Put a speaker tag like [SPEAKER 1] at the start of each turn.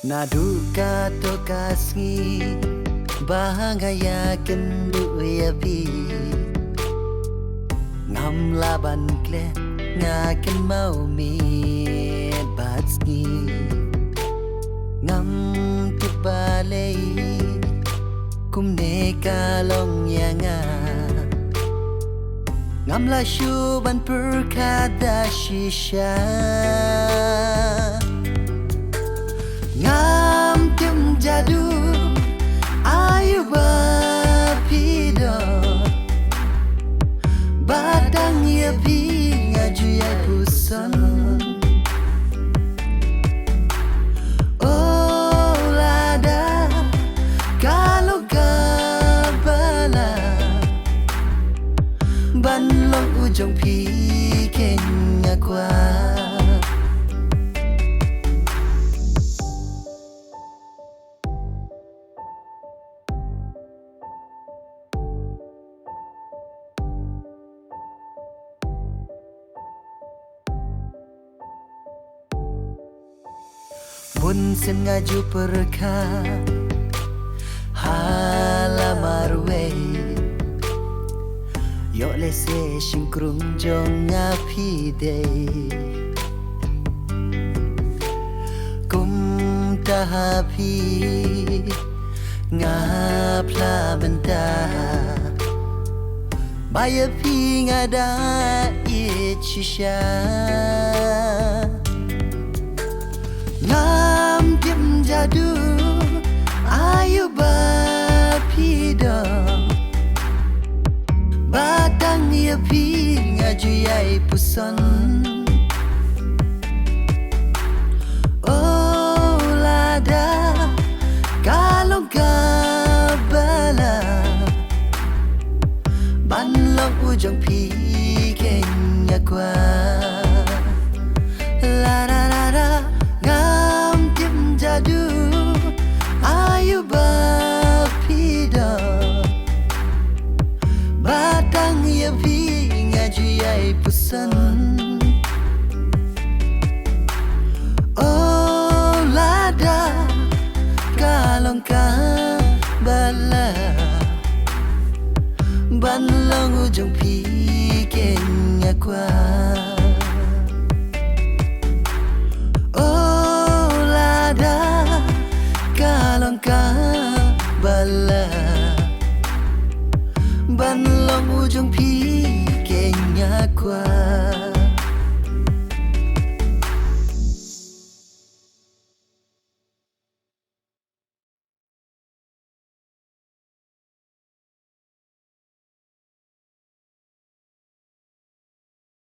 [SPEAKER 1] Naduka to kasngi bahangaya kendu ya pi ngam laban kle ngaken mau mi batsngi ngam tibale kumne kalong yanga ngam la shuban perkada shisha ngam tim jadu ayu bapido badang ya pi ngaju ya pusan oh lada kalau gabala ban long ujung pi kenya kwa Bun sen ngaju perka halamarwe yo lese singkrung jong ngapi de kum tahapi ngapla benta baya pi ngada itchisha ngam tim jadu ayu bapido batang ya pi ngaju yai puson oh lada kalau gabala ban long ujung pi kenya kwa la la la la ngam tim jadu ayu bapido batang ya pi ngaju yai pusan oh lada kalong ka bala ban long ujung pi kenya kwa kalong ka bala ban long ujung pi kenya kwa